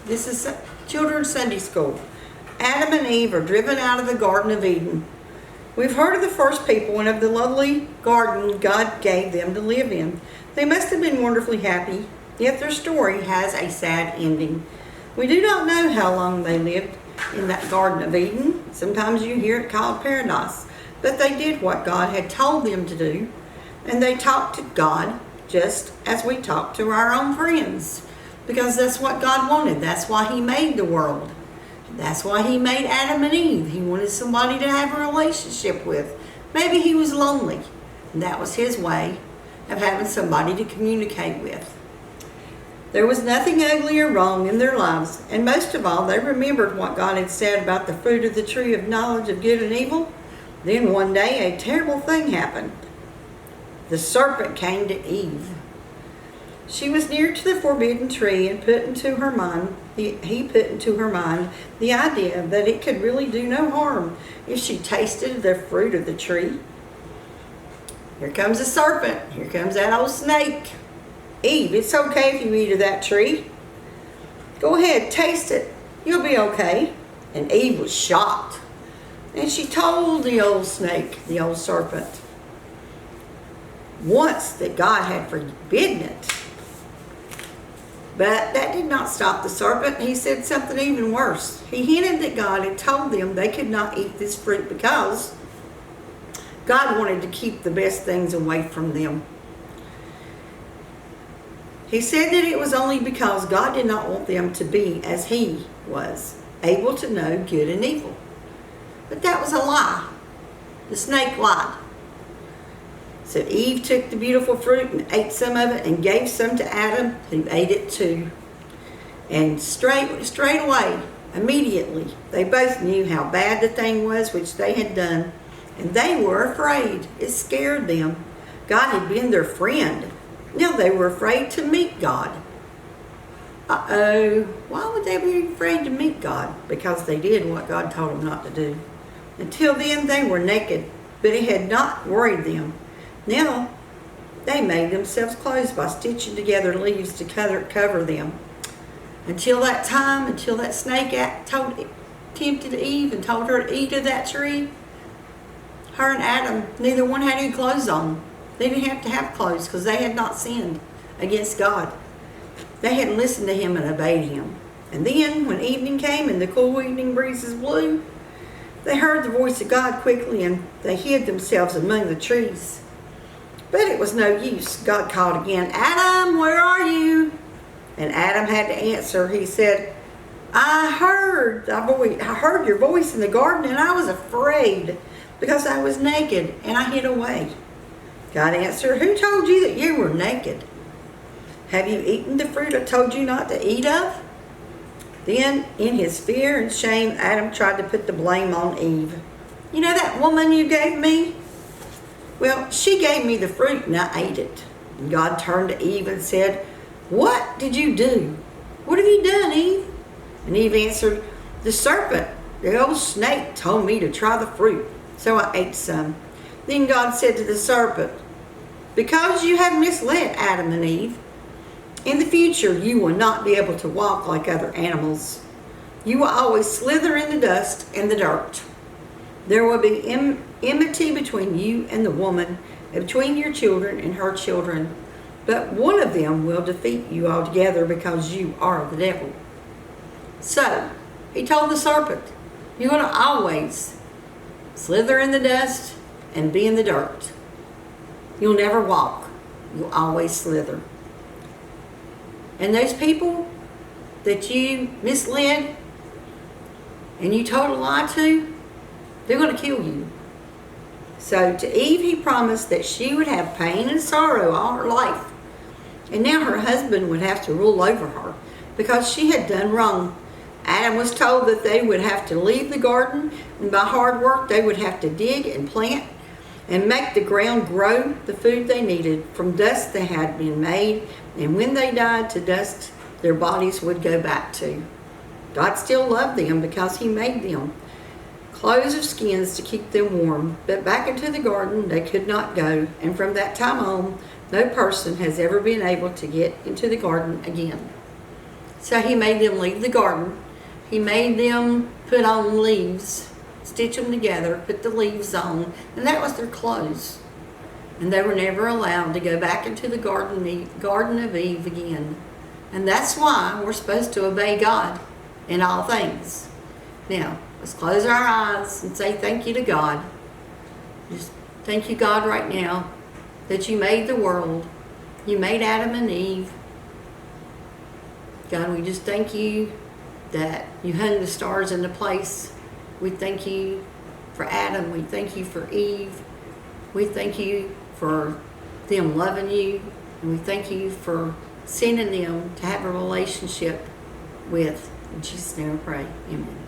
This is Children's Sunday School. Adam and Eve are driven out of the Garden of Eden. We've heard of the first people and of the lovely garden God gave them to live in. They must have been wonderfully happy, yet their story has a sad ending. We do not know how long they lived in that Garden of Eden. Sometimes you hear it called paradise. But they did what God had told them to do, and they talked to God just as we talk to our own friends. Because that's what God wanted. That's why He made the world. That's why He made Adam and Eve. He wanted somebody to have a relationship with. Maybe he was lonely, and that was His way of having somebody to communicate with. There was nothing ugly or wrong in their lives, and most of all, they remembered what God had said about the fruit of the tree of knowledge of good and evil. Then one day, a terrible thing happened. The serpent came to Eve. She was near to the forbidden tree and he put into her mind the idea that it could really do no harm if she tasted the fruit of the tree. Here comes the serpent. Here comes that old snake. Eve, it's okay if you eat of that tree. Go ahead, taste it. You'll be okay. And Eve was shocked. And she told the old snake, the old serpent, once that God had forbidden it. But that did not stop the serpent. He said something even worse. He hinted that God had told them they could not eat this fruit because God wanted to keep the best things away from them. He said that it was only because God did not want them to be as He was, able to know good and evil. But that was a lie. The snake lied. So Eve took the beautiful fruit and ate some of it and gave some to Adam, who ate it too. And straight away, immediately, they both knew how bad the thing was which they had done. And they were afraid. It scared them. God had been their friend. Now they were afraid to meet God. Uh-oh. Why would they be afraid to meet God? Because they did what God told them not to do. Until then, they were naked, but it had not worried them. Now, they made themselves clothes by stitching together leaves to cover them. Until that time, until that snake tempted Eve and told her to eat of that tree, her and Adam, neither one had any clothes on. They didn't have to have clothes because they had not sinned against God. They had listened to Him and obeyed Him. And then, when evening came and the cool evening breezes blew, they heard the voice of God quickly and they hid themselves among the trees. But it was no use. God called again, Adam, where are you? And Adam had to answer. He said, I heard your voice in the garden and I was afraid because I was naked and I hid away. God answered, who told you that you were naked? Have you eaten the fruit I told you not to eat of? Then, in his fear and shame, Adam tried to put the blame on Eve. You know that woman you gave me? Well, she gave me the fruit and I ate it. And God turned to Eve and said, what did you do? What have you done, Eve? And Eve answered, the serpent, the old snake, told me to try the fruit. So I ate some. Then God said to the serpent, because you have misled Adam and Eve, in the future you will not be able to walk like other animals. You will always slither in the dust and the dirt. There will be enmity between you and the woman, and between your children and her children. But one of them will defeat you altogether because you are the devil. So, he told the serpent, you're going to always slither in the dust and be in the dirt. You'll never walk. You'll always slither. And those people that you misled and you told a lie to, they're going to kill you. So to Eve, he promised that she would have pain and sorrow all her life. And now her husband would have to rule over her because she had done wrong. Adam was told that they would have to leave the garden, and by hard work they would have to dig and plant and make the ground grow the food they needed. From dust they had been made, and when they died, to dust their bodies would go back to. God still loved them because He made them clothes of skins to keep them warm, but back into the garden they could not go, and from that time on, no person has ever been able to get into the garden again. So he made them leave the garden. He made them put on leaves, stitch them together, put the leaves on, and that was their clothes. And they were never allowed to go back into the Garden of Eve again. And that's why we're supposed to obey God in all things. Now, let's close our eyes and say thank you to God. Just thank you, God, right now that you made the world. You made Adam and Eve. God, we just thank you that you hung the stars into place. We thank you for Adam. We thank you for Eve. We thank you for them loving you. And we thank you for sending them to have a relationship with. In Jesus' name I pray. Amen.